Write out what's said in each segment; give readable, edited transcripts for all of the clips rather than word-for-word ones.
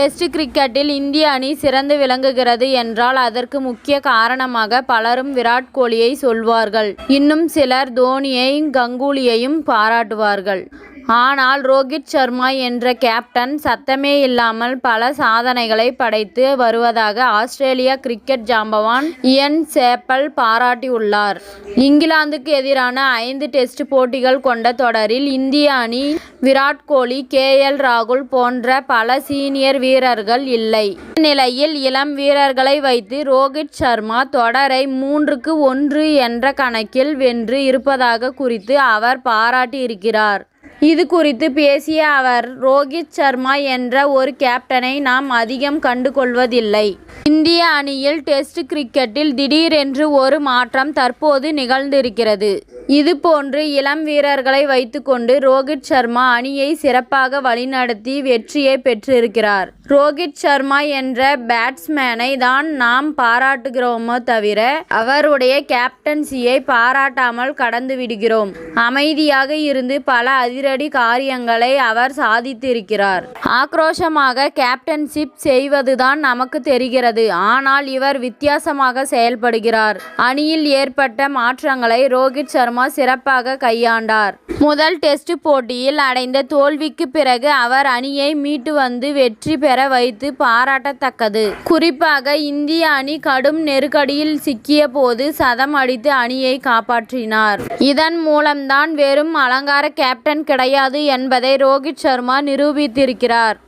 Test கிரிக்கெட்டில் இந்திய அணி சிறந்து விளங்குகிறது என்றால் அதற்கு முக்கிய காரணமாக பலரும் விராட் கோலியை சொல்வார்கள். இன்னும் சிலர் தோனியையும் கங்குலியையும் பாராட்டுவார்கள். ஆனால் ரோஹித் சர்மா என்ற கேப்டன் சத்தமே இல்லாமல் பல சாதனைகளை படைத்து வருவதாக ஆஸ்திரேலிய கிரிக்கெட் ஜாம்பவான் இயன் சேப்பல் பாராட்டியுள்ளார். இங்கிலாந்துக்கு எதிரான 5 டெஸ்ட் போட்டிகள் கொண்ட தொடரில் இந்திய அணி விராட் கோலி, KL ராகுல் போன்ற பல சீனியர் வீரர்கள் இல்லை. இந்நிலையில் இளம் வீரர்களை வைத்து ரோஹித் சர்மா தொடரை 3-1 என்ற கணக்கில் வென்று இருப்பதாக குறித்து அவர் பாராட்டியிருக்கிறார். இது குறித்து பேசிய அவர், ரோஹித் சர்மா என்ற ஒரு கேப்டனை நாம் அதிகம் கண்டுகொள்வதில்லை. இந்திய அணியில் டெஸ்ட் கிரிக்கெட்டில் திடீரென்று ஒரு மாற்றம் தற்போது நிகழ்ந்திருக்கிறது. இதுபோன்று இளம் வீரர்களை வைத்துக்கொண்டு ரோஹித் சர்மா அணியை சிறப்பாக வழிநடத்தி வெற்றியை பெற்றிருக்கிறார். ரோஹித் சர்மா என்ற பேட்ஸ்மேனை தான் நாம் பாராட்டுகிறோமோ தவிர அவருடைய கேப்டன்சியை பாராட்டாமல் கடந்து விடுகிறோம். அமைதியாக இருந்து பல அதிரடி காரியங்களை அவர் சாதித்திருக்கிறார். ஆக்ரோஷமாக கேப்டன்ஷிப் செய்வதுதான் நமக்கு தெரிகிறது. ஆனால் இவர் வித்தியாசமாக செயல்படுகிறார். அணியில் ஏற்பட்ட மாற்றங்களை ரோஹித் சர்மா சிறப்பாக கையாண்டார். முதல் டெஸ்ட் போட்டியில் அடைந்த தோல்விக்கு பிறகு அவர் அணியை மீட்டு வந்து வெற்றி பெற வைத்து பாராட்டத்தக்கது. குறிப்பாக இந்திய அணி கடும் நெருக்கடியில் சிக்கிய போது சதம் அடித்து அணியை காப்பாற்றினார். இதன் மூலம்தான் வெறும் அலங்கார கேப்டன் கிடையாது என்பதை ரோஹித் சர்மா நிரூபித்திருக்கிறார்.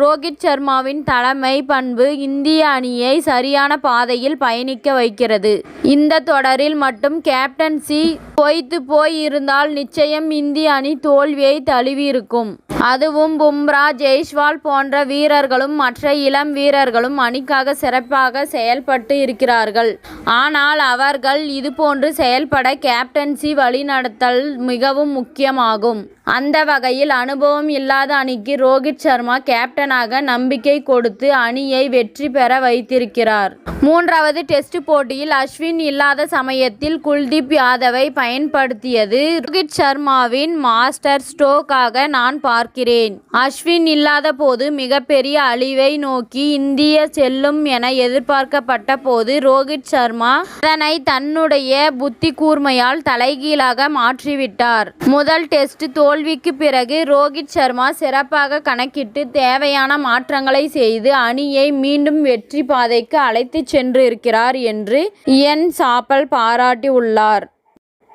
ரோஹித் சர்மாவின் தலைமை பண்பு இந்திய அணியை சரியான பாதையில் பயணிக்க வைக்கிறது. இந்த தொடரில் மட்டும் கேப்டன்சி பொய்த்து போய் இருந்தால் நிச்சயம் இந்திய அணி தோல்வியை தழுவியிருக்கும். அதுவும் பும்ரா, ஜெய்ஸ்வால் போன்ற வீரர்களும் மற்ற இளம் வீரர்களும் அணிக்காக சிறப்பாக செயல்பட்டு இருக்கிறார்கள். ஆனால் அவர்கள் இதுபோன்று செயல்பட கேப்டன்சி வழிநடத்தல் மிகவும் முக்கியமாகும். அந்த வகையில் அனுபவம் இல்லாத அணிக்கு ரோஹித் சர்மா கேப்டனாக நம்பிக்கை கொடுத்து அணியை வெற்றி பெற வைத்திருக்கிறார். 3வது டெஸ்ட் போட்டியில் அஸ்வின் இல்லாத சமயத்தில் குல்தீப் யாதவை பயன்படுத்தியது ரோஹித் சர்மாவின் மாஸ்டர் ஸ்ட்ரோக்காக நான் பார்க்கிறேன். அஸ்வின் இல்லாத போது மிகப்பெரிய அழிவை நோக்கி இந்திய செல்லும் என எதிர்பார்க்கப்பட்ட போது ரோஹித் சர்மா அதனை தன்னுடைய புத்தி கூர்மையால் தலைகீழாக மாற்றிவிட்டார். முதல் டெஸ்ட் தோல்விக்கு பிறகு ரோஹித் சர்மா சிறப்பாக கணக்கிட்டு தேவையான மாற்றங்களை செய்து அணியை மீண்டும் வெற்றி பாதைக்கு அழைத்து சென்றிருக்கிறார் என்று இயன் சாப்பல் பாராட்டியுள்ளார்.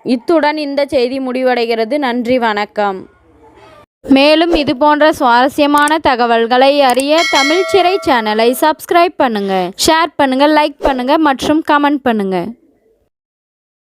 இத்துடன் இந்த செய்தி முடிவடைகிறது. நன்றி, வணக்கம். மேலும் இதுபோன்ற சுவாரஸ்யமான தகவல்களை அறிய தமிழ் சிறை சேனலை சப்ஸ்கிரைப் பண்ணுங்க, ஷேர் பண்ணுங்க, லைக் பண்ணுங்க மற்றும் கமெண்ட் பண்ணுங்க.